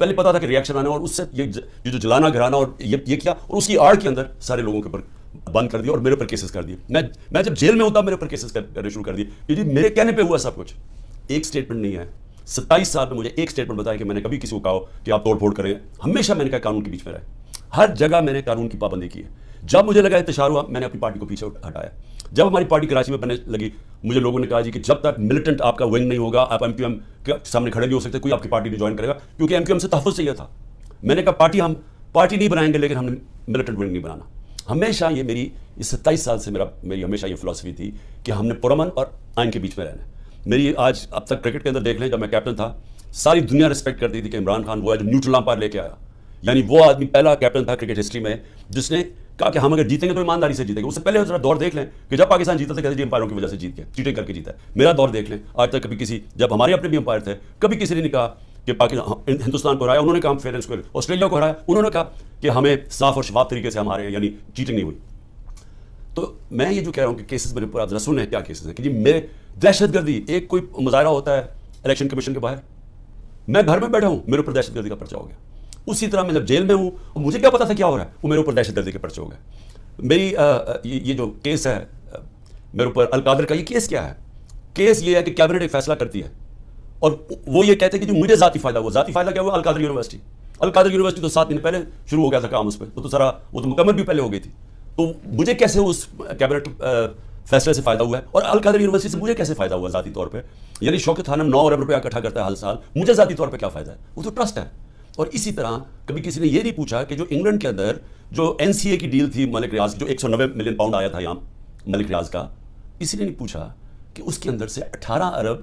پہلے پتا تھا کہ ریئیکشن آنا، اور اس سے یہ جو جلانا گھرانا اور یہ کیا، اور اس کی آڑ کے اندر سارے لوگوں کے اوپر بند کر دیا اور میرے اوپر کیسز کر دیے. میں جب جیل میں ہوتا میرے اوپر کیسز کرنے شروع کر دیے کہ جی میرے کہنے پہ ہوا سب کچھ. ایک اسٹیٹمنٹ نہیں ہے 27 سال میں مجھے ایک اسٹیٹمنٹ بتایا کہ میں نے کبھی کسی کو کہا کہ آپ توڑ پھوڑ کریں. ہمیشہ میں نے کہا قانون کے بیچ میں رہے، ہر جگہ میں نے قانون کی پابندی کی ہے. جب مجھے لگا انتشار ہوا میں نے اپنی پارٹی کو پیچھے ہٹایا. جب ہماری پارٹی کراچی میں بننے لگی مجھے لوگوں نے کہا جی کہ جب تک ملیٹنٹ آپ کا ونگ نہیں ہوگا آپ ایم کیو ایم کے سامنے کھڑے نہیں ہو سکتے، کوئی آپ کی پارٹی نہیں جوائن کرے گا، کیونکہ ایم کیو ایم سے تحفظ چاہیے تھا. میں نے کہا ہم پارٹی نہیں بنائیں گے لیکن ہم نے ملیٹنٹ ونگ نہیں بنانا. ہمیشہ یہ میری 27 سال سے میری ہمیشہ یہ فلاسفی تھی کہ ہم نے پرامن اور آئین کے بیچ میں رہنا ہے. میری آج اب تک کرکٹ کے اندر دیکھ لیں، جب میں کیپٹن تھا ساری دنیا ریسپیکٹ کرتی تھی کہ عمران خان وہ ہے جو نیوٹرل امپائر لے کے آیا. یعنی وہ آدمی پہلا کیپٹن تھا کرکٹ ہسٹری میں جس نے کہا کہ ہم اگر جیتیں گے تو ایمانداری سے جیتیں گے. اس سے پہلے ذرا دور دیکھ لیں کہ جب پاکستان جیتا تھا کہتے جی امپائروں کی وجہ سے جیت گیا، چیٹنگ کر کے جیتا ہے. میرا دور دیکھ لیں آج تک کبھی جب ہمارے اپنے بھی امپائر تھے کبھی کسی نے نہیں کہا کہ پاکستان ہندوستان کو ہرایا انہوں نے کہا ہم فیئر اینڈ اسکوائر، آسٹریلیا کو ہرایا انہوں نے کہا کہ ہمیں صاف اور شفاف طریقے سے ہمارے یعنی چیٹنگ نہیں ہوئی. تو میں یہ جو کہہ رہا ہوں کہ کیسز میرے اوپر آپ ذرا سنیں کیا کیسز ہیں کہ جی میرے دہشت گردی، ایک کوئی مظاہرہ ہوتا ہے الیکشن کمیشن کے باہر، میں گھر میں بیٹھا ہوں میرے اوپر دہشت گردی کا پرچہ ہو گیا. اسی طرح میں جب جیل میں ہوں مجھے کیا پتا تھا کیا ہو رہا ہے، وہ میرے اوپر دہشت گردی کے پرچہ ہو گئے. میری یہ جو کیس ہے میرے اوپر القادر کا، یہ کیس کیا ہے؟ کیس یہ ہے کہ کیبنٹ ایک فیصلہ کرتی ہے اور وہ یہ کہتے ہیں کہ جو مجھے ذاتی فائدہ ہوا، ذاتی فائدہ کیا ہوا؟ القادر یونیورسٹی تو 7 دن پہلے شروع ہو گیا تھا کام اس پہ، وہ تو مکمل بھی پہلے ہو گئی تھی. تو مجھے کیسے اس کیبنٹ فیصلے سے فائدہ ہوا ہے اور القادر یونیورسٹی سے مجھے کیسے فائدہ ہوا ذاتی طور پہ؟ یعنی شوکت خانم 9 ارب روپیہ اکٹھا کرتا ہے ہر سال، مجھے ذاتی طور پہ کیا فائدہ ہے؟ وہ تو ٹرسٹ ہے. اور اسی طرح کبھی کسی نے یہ نہیں پوچھا کہ جو انگلینڈ کے اندر جو این سی اے کی ڈیل تھی ملک ریاض، جو 190 ملین پاؤنڈ آیا تھا یہاں ملک ریاض کا، اسی نے نہیں پوچھا کہ اس کے اندر سے 18 ارب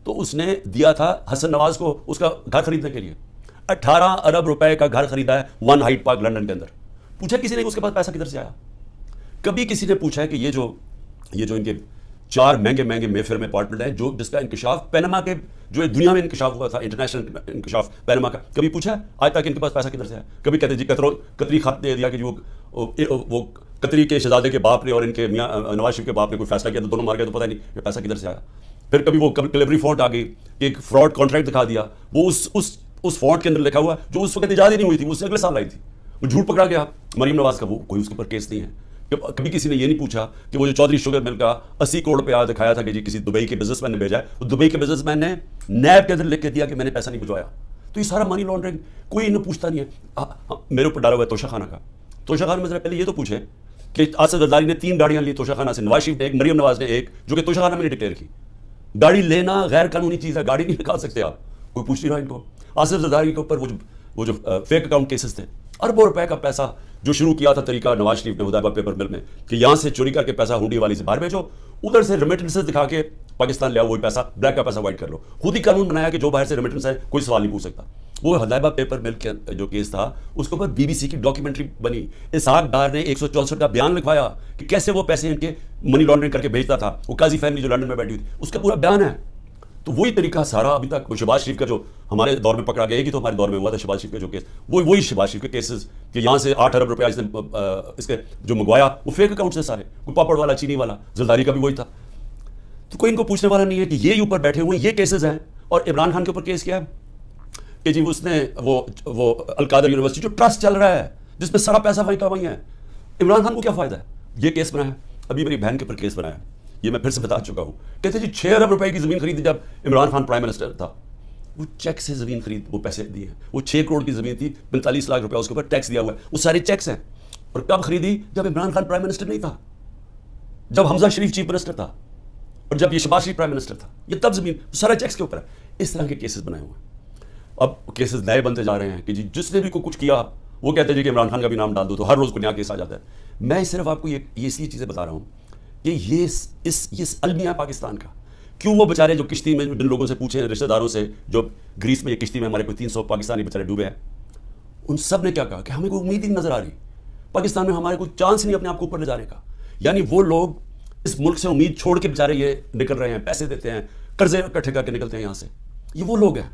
تو اس نے دیا تھا حسن نواز کو اس کا گھر خریدنے کے لیے. 18 ارب روپے کا گھر خریدا ہے 1 ہائیڈ پارک لنڈن کے اندر. پوچھا کسی نے کہ اس کے پاس پیسہ کدھر سے آیا؟ کبھی کسی نے پوچھا ہے کہ یہ جو ان کے 4 مہنگے میفر میں اپارٹمنٹ ہیں جو جس کا انکشاف پینما کے جو دنیا میں انکشاف ہوا تھا، انٹرنیشنل انکشاف پینما کا، کبھی پوچھا ہے آج تک ان کے پاس پیسہ کدھر سے ہے؟ کبھی کہتے جی قطری خط دے دیا کہ وہ قطری کے شہزادے کے باپ نے اور ان کے میاں نواز شریف کے باپ نے کوئی فیصلہ کیا تو دونوں مار گئے تو پتہ نہیں کہ پیسہ کدھر سے آیا. پھر کبھی وہ کلیوری فونٹ آ گئی، ایک فراڈ کانٹریکٹ دکھا دیا، وہ اس فونٹ کے اندر لکھا ہوا جو اس وقت ایجاد ہی نہیں ہوئی تھی، وہ اس سے اگلے سال آئی تھی، وہ جھوٹ پکڑا گیا مریم نواز کا، وہ کوئی اس کے اوپر کیس نہیں ہے. کبھی کسی نے یہ نہیں پوچھا کہ وہ جو چودھری شوگر مل کا 80 کروڑ روپیہ دکھایا تھا کہ جی کسی دبئی کے بزنس مین نے بھیجا ہے، وہ دبئی کے بزنس مین نے نیب کے اندر لکھ کے دیا کہ میں نے پیسہ نہیں بھجوایا. تو یہ سارا منی لانڈرنگ کوئی انہیں پوچھتا نہیں ہے. میرے اوپر ڈالا ہوا ہے توشہ خانہ کا. توشہ خانہ میں ذرا پہلے یہ تو پوچھیں کہ آصف زرداری نے 3 گاڑیاں لی توشہ خانہ سے، نواز شریف نے ایک، مریم نواز نے ایک، جو کہ توشہ خانہ میں نے ڈکلیئر کی. گاڑی لینا غیر قانونی چیز ہے، گاڑی نہیں نکال سکتے آپ، کوئی پوچھ نہیں رہا ان کو. آصف زرداری کے اوپر وہ جو فیک اکاؤنٹ کیسز تھے، اربوں روپے کا پیسہ جو شروع کیا تھا طریقہ نواز شریف نے ہدایبہ پیپر مل میں کہ یہاں سے چوری کر کے پیسہ ہونڈی والی سے باہر بھیجو، ادھر سے ریمیٹنسز دکھا کے پاکستان لے آؤ، وہی پیسہ بلیک کا پیسہ وائٹ کر لو. خود ہی قانون بنایا کہ جو باہر سے ریمیٹنس ہے کوئی سوال نہیں پوچھ سکتا. وہ ہدایبہ پیپر مل کے جو کیس تھا اس کے اوپر BBC کی ڈاکیومنٹری بنی. اسحاق ڈار نے 164 کا بیان لکھوایا کہ کیسے وہ پیسے ان کے منی لانڈرنگ کر کے بھیجتا تھا. وہ قاضی فیملی جو لندن میں بیٹھی ہوئی تھی اس کا پورا بیان ہے. تو وہی طریقہ سارا ابھی تک شہباز شریف کا جو ہمارے دور میں پکڑا گیا کہ تو ہمارے دور میں ہوا تھا شہباز شریف کا جو کیس، وہی شہباز شریف کے کیسز کہ یہاں سے 8 ارب روپیہ اس کے جو منگوایا وہ فیک اکاؤنٹ سے سارے، کوئی پاپڑ والا چینی والا، زرداری کا بھی وہی تھا. تو کوئی ان کو پوچھنے والا نہیں ہے کہ یہ اوپر بیٹھے ہوئے یہ کیسز ہیں. اور عمران خان کے اوپر کیس کیا ہے کہ جی اس نے وہ القادر یونیورسٹی جو ٹرسٹ چل رہا ہے جس میں سارا پیسہ وہی کا وہی ہے، عمران خان کو کیا فائدہ ہے؟ یہ کیس بنایا. ابھی میری بہن کے اوپر کیس بنایا، یہ میں پھر سے بتا چکا ہوں. کہتے جی 6 ارب روپے کی زمین خریدی جب عمران خان پرائم منسٹر تھا، وہ چیک سے زمین خرید وہ پیسے دیے ہیں. وہ 6 کروڑ کی زمین تھی، 45 لاکھ روپے اس کے اوپر ٹیکس دیا ہوا ہے، وہ سارے چیکس ہیں. اور کب خریدی؟ جب عمران خان پرائم منسٹر نہیں تھا، جب حمزہ شریف چیف منسٹر تھا اور جب یہ شہباز شریف پرائم منسٹر تھا، یہ تب زمین سارا چیکس کے اوپر ہے. اس طرح کے کیسز بنائے ہوئے ہیں. اب کیسز نئے بنتے جا رہے ہیں کہ جی جس نے بھی کوئی کچھ کیا وہ کہتے ہیں جی کہ عمران خان کا بھی نام ڈال دو تو ہر روز کوئی نیا کیس آ جاتا ہے. میں صرف آپ کو یہ اس لیے چیزیں بتا رہا ہوں کہ یہ المیہ پاکستان کا کیوں وہ بیچارے جو کشتی میں جن لوگوں سے پوچھیں رشتہ داروں سے جو گریس میں یہ کشتی میں ہمارے کوئی 300 پاکستانی بیچارے ڈوبے ہیں، ان سب نے کیا کہا کہ ہمیں کوئی امید ہی نہیں نظر آ رہی پاکستان میں، ہمارے کوئی چانس نہیں اپنے آپ کو اوپر لے جانے کا. یعنی وہ لوگ اس ملک سے امید چھوڑ کے بیچارے یہ نکل رہے ہیں، پیسے دیتے ہیں، قرضے اکٹھے کر کے نکلتے ہیں یہاں سے. یہ وہ لوگ ہیں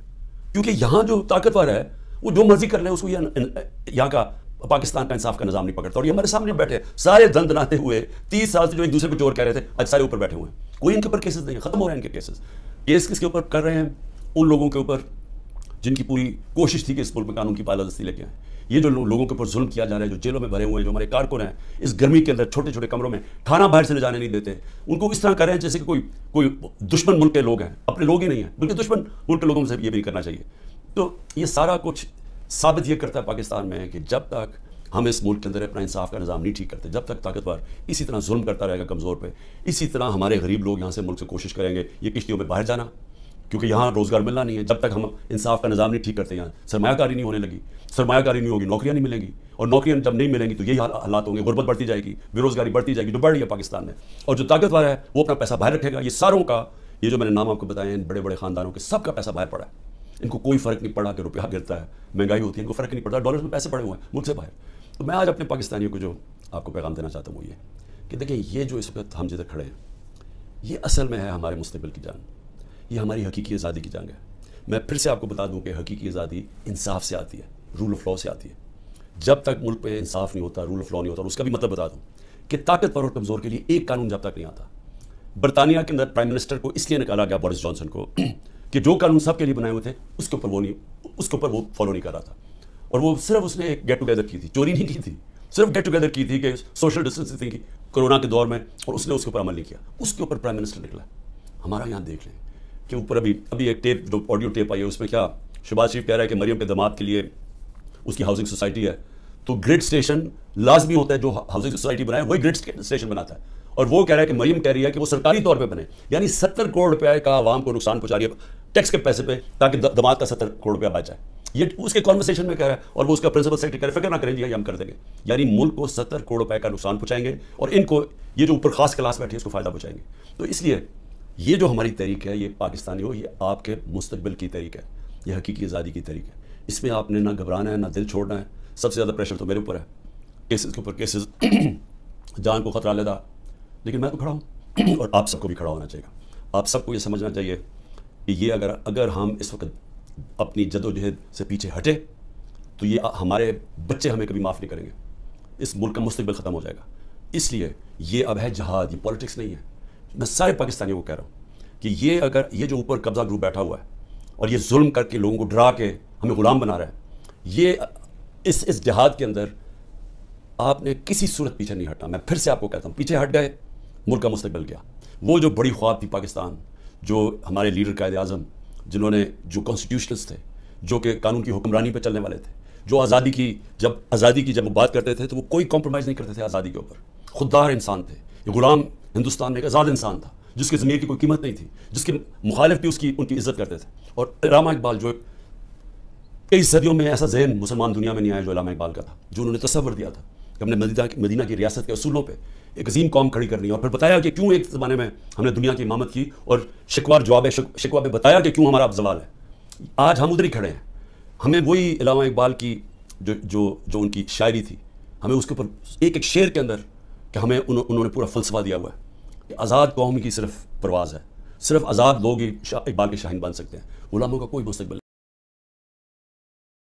کیونکہ یہاں جو طاقتور ہے وہ جو مرضی کر لیں اس کو یہاں کا پاکستان کا انصاف کا نظام نہیں پکڑتا. اور یہ ہمارے سامنے بیٹھے سارے دن دناتے ہوئے 30 سال سے جو ایک دوسرے کو چور کہہ رہے تھے آج سارے اوپر بیٹھے ہوئے ہیں. کوئی ان کے اوپر کیسز نہیں ہے، ختم ہو رہے ہیں ان کے کیسز. کیس کس کے اوپر کر رہے ہیں؟ ان لوگوں کے اوپر جن کی پوری کوشش تھی کہ اس ملک میں قانون کی بالادستی لے کے آئیں. یہ جو لوگوں کے اوپر ظلم کیا جا رہا ہے, جو جیلوں میں بھرے ہوئے ہیں, جو ہمارے کارکن ہیں اس گرمی کے اندر چھوٹے چھوٹے کمروں میں, کھانا باہر سے لے جانے نہیں دیتے, ان کو اس طرح کر رہے ہیں جیسے کہ کوئی دشمن ملک کے لوگ ہیں, اپنے لوگ ہی نہیں ہیں بلکہ دشمن ملک کے لوگوں سے یہ بھی نہیں کرنا چاہیے. تو یہ سارا کچھ ثابت یہ کرتا ہے پاکستان میں کہ جب تک ہم اس ملک کے اندر اپنا انصاف کا نظام نہیں ٹھیک کرتے, جب تک طاقتور اسی طرح ظلم کرتا رہے گا کمزور پہ, اسی طرح ہمارے غریب لوگ یہاں سے ملک سے کوشش کریں گے یہ کشتیوں میں باہر جانا, کیونکہ یہاں روزگار ملنا نہیں ہے. جب تک ہم انصاف کا نظام نہیں ٹھیک کرتے, یہاں سرمایہ کاری نہیں ہونے لگی, سرمایہ کاری نہیں ہوگی, نوکریاں نہیں ملیں گی, اور نوکریاں جب نہیں ملیں گی تو یہی حالات ہوں گے, غربت بڑھتی جائے گی, بے روزگاری بڑھتی جائے گی, جو بڑھ رہی ہے پاکستان میں. اور جو طاقتور ہے وہ اپنا پیسہ باہر رکھے گا. یہ ساروں کا, یہ جو میں نے نام آپ کو بتائے ہیں بڑے بڑے خاندانوں کے, سب کا پیسہ باہر پڑا ہے. ان کو کوئی فرق نہیں پڑا کہ روپیہ گرتا ہے, مہنگائی ہوتی ہے, ان کو فرق نہیں پڑتا, ڈالرز میں پیسے پڑے ہوئے ہیں ملک سے باہر. تو میں آج اپنے پاکستانیوں کو جو آپ کو پیغام دینا چاہتا ہوں وہ یہ کہ دیکھیں, یہ جو اس وقت ہم جدھر کھڑے ہیں یہ اصل میں ہے ہمارے مستقبل کی جنگ, یہ ہماری حقیقی آزادی کی جنگ ہے. میں پھر سے آپ کو بتا دوں کہ حقیقی آزادی انصاف سے آتی ہے, رول آف لاء سے آتی ہے. جب تک ملک پہ انصاف نہیں ہوتا, رول آف لاء نہیں ہوتا, اور اس کا بھی مطلب بتا دوں کہ طاقتور اور کمزور کے لیے ایک قانون جب تک نہیں آتا. برطانیہ کے اندر پرائم منسٹر کو اس لیے نکالا گیا, بورس جانسن کو, کہ جو قانون سب کے لیے بنائے ہوئے تھے اس کے اوپر وہ فالو نہیں کر رہا تھا. اور وہ صرف اس نے ایک گیٹ ٹوگیدر کی تھی, چوری نہیں کی تھی, صرف گیٹ ٹوگیدر کی تھی کہ سوشل ڈسٹینسنگ کی کورونا کے دور میں, اور اس نے اس کے اوپر عمل نہیں کیا. اس کے اوپر پرائم منسٹر نکلا. ہمارا یہاں دیکھ لیں کہ اوپر ابھی ایک ٹیپ, جو آڈیو ٹیپ آئی ہے, اس میں کیا شہباز شریف کہہ رہا ہے کہ مریم کے داماد کے لیے اس کی ہاؤسنگ سوسائٹی ہے, تو گریڈ اسٹیشن لازمی ہوتا ہے, جو ہاؤسنگ سوسائٹی بنائے وہی گریڈ اسٹیشن بناتا ہے. اور وہ کہہ رہا ہے کہ مریم کہہ رہی ہے کہ وہ سرکاری طور پہ بنے, یعنی 70 کروڑ روپے کا عوام کو نقصان پہنچا رہی ہے ٹیکس کے پیسے پہ, تاکہ داماد کا 70 کروڑ روپیہ بچ جائے. یہ اس کے کانورسیشن میں کہہ رہا ہے, اور وہ اس کا پرنسپل سیکرٹری کہہ رہا ہے فکر نہ کریں جی ہم کر دیں گے. یعنی ملک کو 70 کروڑ روپے کا نقصان پہنچائیں گے, اور ان کو یہ جو اوپر خاص کلاس بیٹھی ہے اس کو فائدہ پہنچائیں گے. تو اس لیے یہ جو ہماری تحریک ہے, یہ پاکستانیوں, یہ آپ کے مستقبل کی تحریک ہے, یہ حقیقی آزادی کی تحریک ہے. اس میں آپ نے نہ گھبرانا ہے نہ دل چھوڑنا ہے. سب سے زیادہ پریشر تو میرے اوپر ہے, کیسز کے اوپر کیسز, جان کو خطرہ لیدا, لیکن میں تو کھڑا ہوں, اور آپ سب کو بھی کھڑا ہونا چاہیے. آپ سب کو یہ سمجھنا چاہیے کہ یہ اگر ہم اس وقت اپنی جد و جہد سے پیچھے ہٹے تو یہ ہمارے بچے ہمیں کبھی معاف نہیں کریں گے. اس ملک کا مستقبل ختم ہو جائے گا. اس لیے یہ اب ہے جہاد, یہ پالیٹکس نہیں ہے. میں سارے پاکستانیوں کو کہہ رہا ہوں کہ یہ جو اوپر قبضہ گروپ بیٹھا ہوا ہے اور یہ ظلم کر کے لوگوں کو ڈرا کے ہمیں غلام بنا رہا ہے, یہ اس جہاد کے اندر آپ نے کسی صورت پیچھے نہیں ہٹنا. میں پھر سے آپ کو کہتا ہوں, پیچھے ہٹ گئے ملک کا مستقبل گیا. وہ جو بڑی خواب تھی پاکستان, جو ہمارے لیڈر قائد اعظم, جنہوں نے, جو کانسٹیٹیوشنلس تھے, جو کہ قانون کی حکمرانی پہ چلنے والے تھے, جو آزادی کی جب وہ بات کرتے تھے تو وہ کوئی کمپرومائز نہیں کرتے تھے آزادی کے اوپر. خوددار انسان تھے. یہ غلام ہندوستان میں ایک آزاد انسان تھا جس کی ضمیر کی کوئی قیمت نہیں تھی, جس کے مخالف بھی ان کی عزت کرتے تھے. اور علامہ اقبال, جو کئی صدیوں میں ایسا ذہن مسلمان دنیا میں نہیں آیا جو علامہ اقبال کا تھا, جو انہوں نے تصور دیا تھا کہ ہم نے مدینہ کی ریاست کے اصولوں پہ ایک عظیم قوم کھڑی کرنی ہے, اور پھر بتایا کہ کیوں ایک زمانے میں ہم نے دنیا کی امامت کی, اور شکوہ پہ بتایا کہ کیوں ہمارا اب زوال ہے. آج ہم ادھر ہی کھڑے ہیں. ہمیں وہی علامہ اقبال کی جو ان کی شاعری تھی, ہمیں اس کے اوپر ایک شعر کے اندر کہ ہمیں انہوں نے پورا فلسفہ دیا ہوا ہے کہ آزاد قوم کی صرف پرواز ہے, صرف آزاد لوگ ہی اقبال کے شاہین بن سکتے ہیں, غلاموں کا کوئی مستقبل